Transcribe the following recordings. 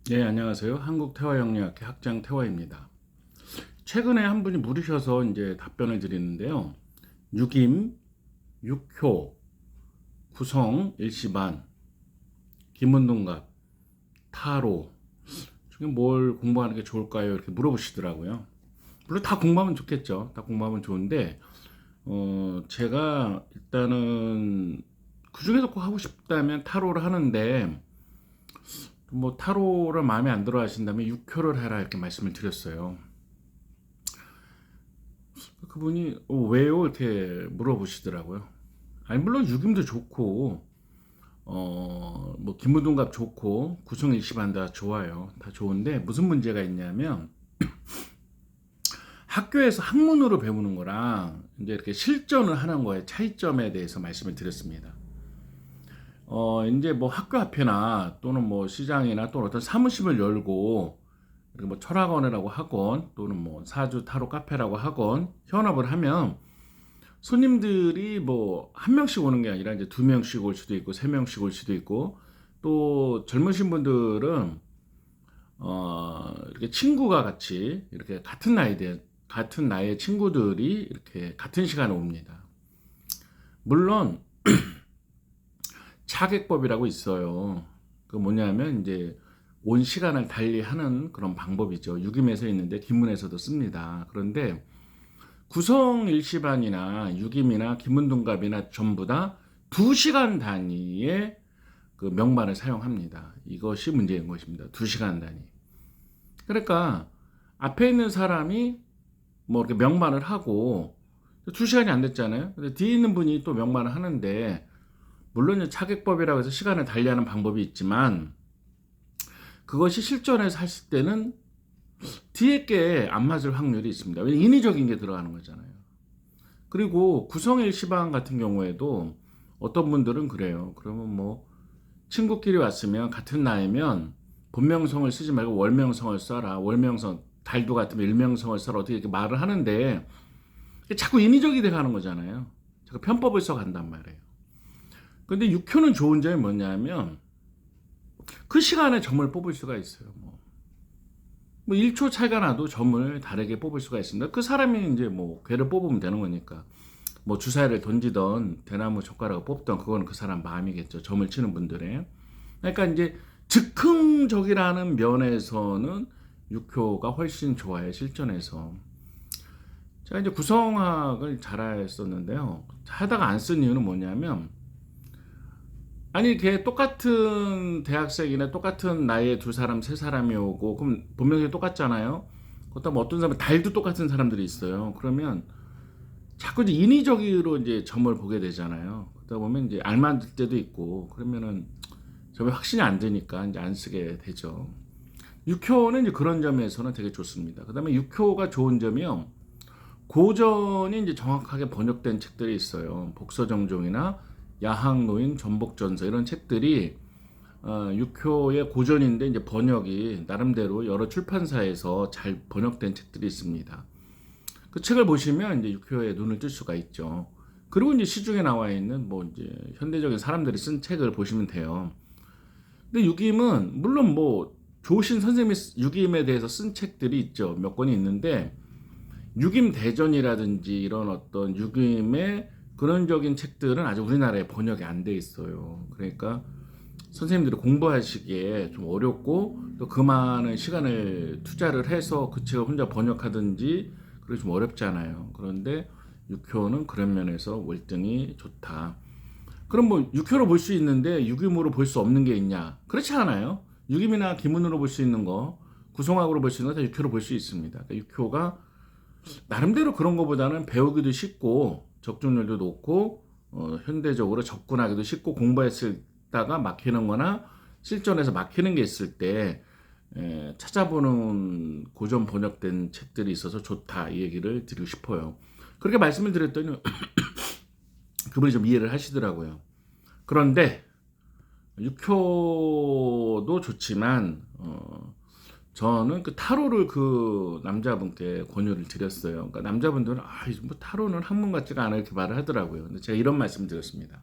네, 안녕하세요. 한국태화영리학회 학장 태화입니다. 최근에 한 분이 물으셔서 이제 답변을 드리는데요. 육임, 육효, 구성, 일시반, 김은동갑, 타로 중에 뭘 공부하는 게 좋을까요? 이렇게 물어보시더라고요. 물론 다 공부하면 좋겠죠. 다 공부하면 좋은데 제가 일단은 그 중에서 꼭 하고 싶다면 타로를 하는데 뭐 타로를 마음에 안 들어 하신다면 육효를 해라 이렇게 말씀을 드렸어요. 그분이 왜요? 이렇게 물어보시더라고요. 아니 물론 육임도 좋고 뭐 김무동갑 좋고 구성일시반 다 좋아요. 다 좋은데 무슨 문제가 있냐면 학교에서 학문으로 배우는 거랑 이제 이렇게 실전을 하는 거에 차이점에 대해서 말씀을 드렸습니다. 이제 뭐 학교 앞에나 또는 뭐 시장이나 또는 어떤 사무실을 열고 이렇게 뭐 철학원이라고 하건 또는 뭐 사주 타로 카페라고 하건 현업을 하면 손님들이 뭐 한 명씩 오는 게 아니라 이제 두 명씩 올 수도 있고 세 명씩 올 수도 있고 또 젊으신 분들은 이렇게 친구가 같이 이렇게 같은 나이의 친구들이 이렇게 같은 시간에 옵니다. 물론 차객법이라고 있어요. 그 뭐냐면 이제 온 시간을 달리하는 그런 방법이죠. 유김에서 있는데 기문에서도 씁니다. 그런데 구성 일시반이나 유김이나 김은동갑이나 전부 다 2시간 단위의 그 명반을 사용합니다. 이것이 문제인 것입니다. 2시간 단위. 그러니까 앞에 있는 사람이 뭐 이렇게 명반을 하고 2시간이 안 됐잖아요. 근데 뒤에 있는 분이 또 명반을 하는데 물론 차객법이라고 해서 시간을 달리하는 방법이 있지만 그것이 실전에서 하실 때는 뒤에 게 안 맞을 확률이 있습니다. 왜냐면 인위적인 게 들어가는 거잖아요. 그리고 구성일 시방 같은 경우에도 어떤 분들은 그래요. 그러면 뭐 친구끼리 왔으면 같은 나이면 본명성을 쓰지 말고 월명성을 써라. 월명성 달도 같으면 일명성을 써라. 어떻게 이렇게 말을 하는데 자꾸 인위적이 돼 가는 거잖아요. 자꾸 편법을 써 간단 말이에요. 근데 육효는 좋은 점이 뭐냐면 그 시간에 점을 뽑을 수가 있어요. 뭐 1초 차이가 나도 점을 다르게 뽑을 수가 있습니다. 그 사람이 이제 뭐 괴를 뽑으면 되는 거니까. 뭐 주사위를 던지던 대나무 젓가락을 뽑던 그거는 그 사람 마음이겠죠. 점을 치는 분들의. 그러니까 이제 즉흥적이라는 면에서는 육효가 훨씬 좋아요. 실전에서. 제가 이제 구성학을 잘했었는데요. 하다가 안 쓴 이유는 뭐냐면 아니 걔 똑같은 대학생이나 똑같은 나이에 두 사람 세 사람이 오고 그럼 분명히 똑같잖아요. 그렇다면 어떤 사람은 달도 똑같은 사람들이 있어요. 그러면 자꾸 이제 인위적으로 이제 점을 보게 되잖아요. 그러다 보면 이제 안 맞을 때도 있고 그러면은 점이 확신이 안 되니까 이제 안 쓰게 되죠. 육효는 이제 그런 점에서는 되게 좋습니다. 그다음에 육효가 좋은 점이요. 고전이 이제 정확하게 번역된 책들이 있어요. 복서정종이나 야학노인 전복전서 이런 책들이 육효의 고전인데 이제 번역이 나름대로 여러 출판사에서 잘 번역된 책들이 있습니다. 그 책을 보시면 이제 육효에 눈을 뜰 수가 있죠. 그리고 이제 시중에 나와 있는 뭐 이제 현대적인 사람들이 쓴 책을 보시면 돼요. 근데 육임은 물론 뭐 좋으신 선생님이 육임에 대해서 쓴 책들이 있죠. 몇 권이 있는데 육임 대전이라든지 이런 어떤 육임의 근원적인 책들은 아직 우리나라에 번역이 안 돼 있어요. 그러니까 선생님들이 공부하시기에 좀 어렵고 또 그 많은 시간을 투자를 해서 그 책을 혼자 번역하든지 그게 좀 어렵잖아요. 그런데 육효는 그런 면에서 월등히 좋다. 그럼 뭐 육효로 볼 수 있는데 육임으로 볼 수 없는 게 있냐? 그렇지 않아요. 육임이나 기문으로 볼 수 있는 거, 구성학으로 볼 수 있는 거 다 육효로 볼 수 있습니다. 그러니까 육효가 나름대로 그런 것보다는 배우기도 쉽고 적중률도 높고 현대적으로 접근하기도 쉽고 공부했을 다가 막히는 거나 실전에서 막히는 게 있을 때 찾아보는 고전 번역된 책들이 있어서 좋다 이 얘기를 드리고 싶어요. 그렇게 말씀을 드렸더니 그분이 좀 이해를 하시더라고요. 그런데 육효도 좋지만 저는 그 타로를 그 남자분께 권유를 드렸어요. 그러니까 남자분들은 뭐 타로는 학문 같지가 않아 이렇게 말을 하더라고요. 근데 제가 이런 말씀을 드렸습니다.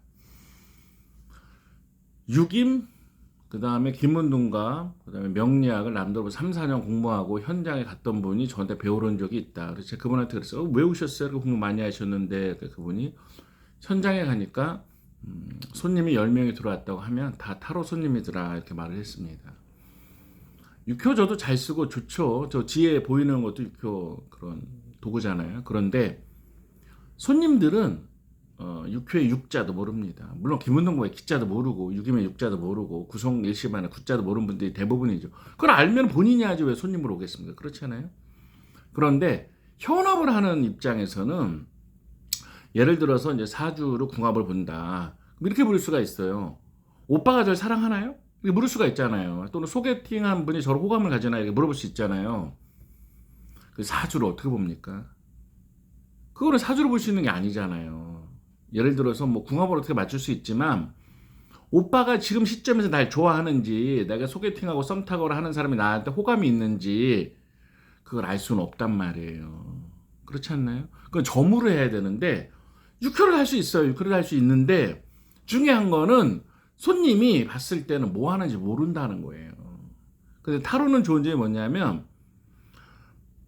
육임 그 다음에 김문둥과 그 다음에 명리학을 남들보다 3, 4년 공부하고 현장에 갔던 분이 저한테 배우러 적이 있다. 그래서 제가 그분한테 그랬어요. 왜 오셨어요? 공부 많이 하셨는데 그분이 현장에 가니까 손님이 10명이 들어왔다고 하면 다 타로 손님이더라 이렇게 말을 했습니다. 육효 저도 잘 쓰고 좋죠. 저 지에 보이는 것도 육효 그런 도구잖아요. 그런데 손님들은 육효의 육자도 모릅니다. 물론 김은동구의 기자도 모르고 육임의 육자도 모르고 구성 일시반의 구자도 모르는 분들이 대부분이죠. 그걸 알면 본인이 하지 왜 손님으로 오겠습니까? 그렇지 않아요? 그런데 현업을 하는 입장에서는 예를 들어서 이제 사주로 궁합을 본다. 이렇게 볼 수가 있어요. 오빠가 절 사랑하나요? 이렇게 물을 수가 있잖아요. 또는 소개팅한 분이 저를 호감을 가지나요? 이렇게 물어볼 수 있잖아요. 그 사주를 어떻게 봅니까? 그거는 사주로 볼 수 있는 게 아니잖아요. 예를 들어서 뭐 궁합을 어떻게 맞출 수 있지만 오빠가 지금 시점에서 날 좋아하는지 내가 소개팅하고 썸 타거나 하는 사람이 나한테 호감이 있는지 그걸 알 수는 없단 말이에요. 그렇지 않나요? 그건 점으로 해야 되는데 6회를 할 수 있어요. 6회를 할 수 있는데 중요한 거는 손님이 봤을 때는 뭐 하는지 모른다는 거예요. 근데 타로는 좋은 점이 뭐냐면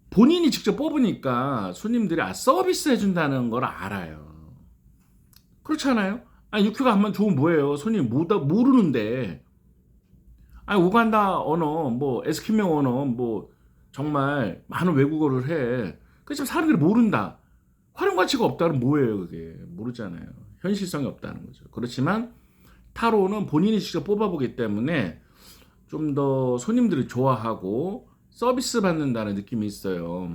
본인이 직접 뽑으니까 손님들이 서비스 해준다는 걸 알아요. 그렇잖아요? 아니 6회가 한번 좋으면 뭐예요? 손님 모르는데 아니 우간다 언어 뭐 에스키모 언어 뭐 정말 많은 외국어를 해. 그렇지만 사람들이 모른다. 활용 가치가 없다는 뭐예요 그게? 모르잖아요. 현실성이 없다는 거죠. 그렇지만 타로는 본인이 직접 뽑아보기 때문에 좀 더 손님들이 좋아하고 서비스 받는다는 느낌이 있어요.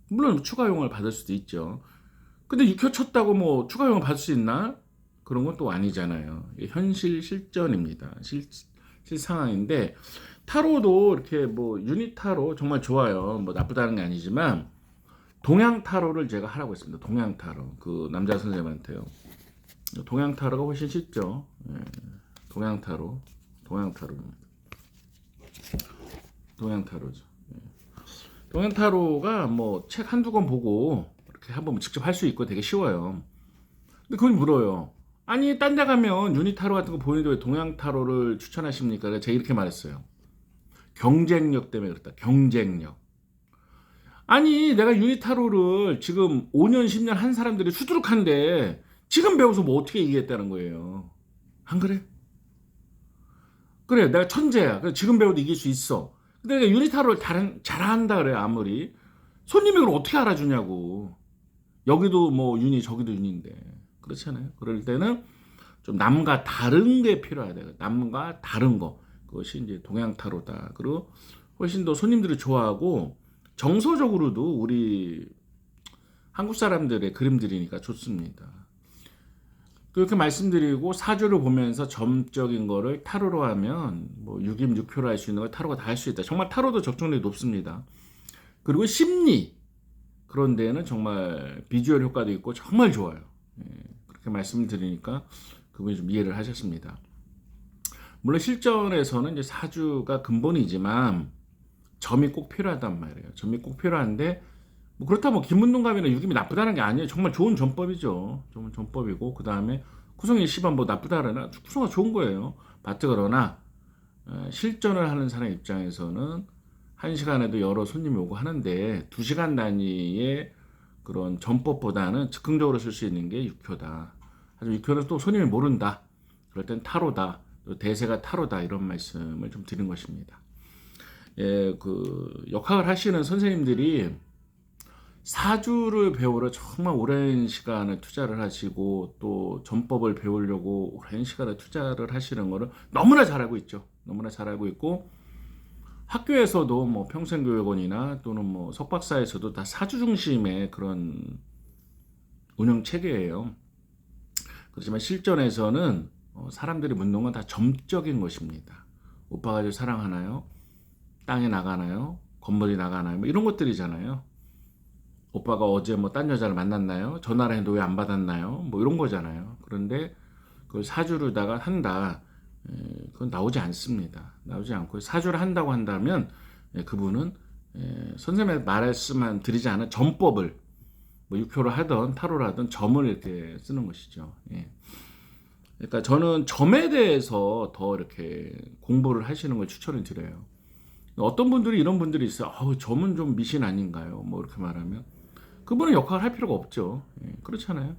물론 추가용을 받을 수도 있죠. 근데 6회 쳤다고 뭐 추가용을 받을 수 있나? 그런 건 또 아니잖아요. 현실 실전입니다. 실상황인데 타로도 이렇게 뭐 유닛 타로 정말 좋아요. 뭐 나쁘다는 게 아니지만 동양 타로를 제가 하라고 했습니다. 동양 타로 그 남자 선생님한테요. 동양 타로가 훨씬 쉽죠. 예. 동양 타로입니다. 동양 타로죠. 예. 동양 타로가 뭐 책 한두 권 보고 이렇게 한번 직접 할 수 있고 되게 쉬워요. 근데 그걸 물어요. 아니 딴 데 가면 유닛 타로 같은 거 보이는데 왜 동양 타로를 추천하십니까? 제가 이렇게 말했어요. 경쟁력 때문에 그렇다. 경쟁력. 아니 내가 유닛 타로를 지금 5년 10년 한 사람들이 수두룩한데 지금 배워서 뭐 어떻게 이기겠다는 거예요. 안 그래? 그래 내가 천재야. 그래 지금 배워도 이길 수 있어. 근데 내가 유닛 타로를 잘한다 그래 아무리. 손님이 그걸 어떻게 알아주냐고. 여기도 뭐 유닛 저기도 유닛인데. 그렇잖아요. 그럴 때는 좀 남과 다른 게 필요하다. 남과 다른 거. 그것이 이제 동양 타로다. 그리고 훨씬 더 손님들이 좋아하고 정서적으로도 우리 한국 사람들의 그림들이니까 좋습니다. 그렇게 말씀드리고 사주를 보면서 점적인 거를 타로로 하면 뭐 6임 6표로 할 수 있는 걸 타로가 다 할 수 있다. 정말 타로도 적중률이 높습니다. 그리고 심리 그런 데에는 정말 비주얼 효과도 있고 정말 좋아요. 예, 그렇게 말씀을 드리니까 그분이 좀 이해를 하셨습니다. 물론 실전에서는 이제 사주가 근본이지만 점이 꼭 필요하단 말이에요. 점이 꼭 필요한데 뭐 그렇다고 김문동갑이나 육임이 나쁘다는 게 아니에요. 정말 좋은 전법이죠. 좋은 전법이고 그 다음에 구성일 시반 뭐 나쁘다라나 구성가 좋은 거예요. 그러나 실전을 하는 사람 입장에서는 1시간에도 여러 손님이 오고 하는데 2시간 단위의 그런 전법보다는 즉흥적으로 쓸 수 있는 게 육효다. 하지만 육효는 또 손님이 모른다. 그럴 땐 타로다. 또 대세가 타로다. 이런 말씀을 좀 드린 것입니다. 예, 그 역학을 하시는 선생님들이 사주를 배우러 정말 오랜 시간을 투자를 하시고 또 전법을 배우려고 오랜 시간을 투자를 하시는 거를 너무나 잘 알고 있죠. 너무나 잘 알고 있고 학교에서도 뭐 평생교육원이나 또는 뭐 석박사에서도 다 사주 중심의 그런 운영 체계예요. 그렇지만 실전에서는 사람들이 묻는 건 다 점적인 것입니다. 오빠가 저 사랑하나요? 땅에 나가나요? 건물이 나가나요? 뭐 이런 것들이잖아요. 오빠가 어제 뭐 딴 여자를 만났나요? 전화를 했는데 왜 안 받았나요? 뭐 이런 거잖아요. 그런데 그걸 사주로다가 한다. 그건 나오지 않습니다. 나오지 않고 사주를 한다고 한다면 그분은 선생님의 말씀만 드리지 않은 전법을 뭐 육효로 하던 타로를 하던 점을 이렇게 쓰는 것이죠. 예. 그러니까 저는 점에 대해서 더 이렇게 공부를 하시는 걸 추천을 드려요. 어떤 분들이 이런 분들이 있어요. 점은 좀 미신 아닌가요? 뭐 이렇게 말하면 그분은 역할을 할 필요가 없죠. 예, 그렇잖아요.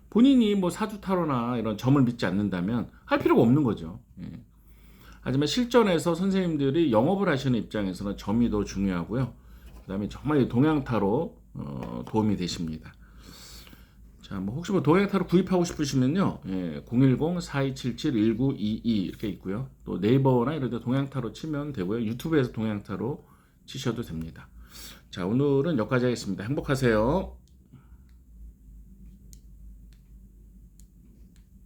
본인이 뭐 사주 타로나 이런 점을 믿지 않는다면 할 필요가 없는 거죠. 예. 하지만 실전에서 선생님들이 영업을 하시는 입장에서는 점이 더 중요하고요. 그다음에 정말 동양 타로 도움이 되십니다. 자, 뭐 혹시 뭐 동양 타로 구입하고 싶으시면요. 예, 010-4277-1922 이렇게 있고요. 또 네이버나 이런 데 동양 타로 치면 되고요. 유튜브에서 동양 타로 치셔도 됩니다. 자, 오늘은 여기까지 하겠습니다. 행복하세요.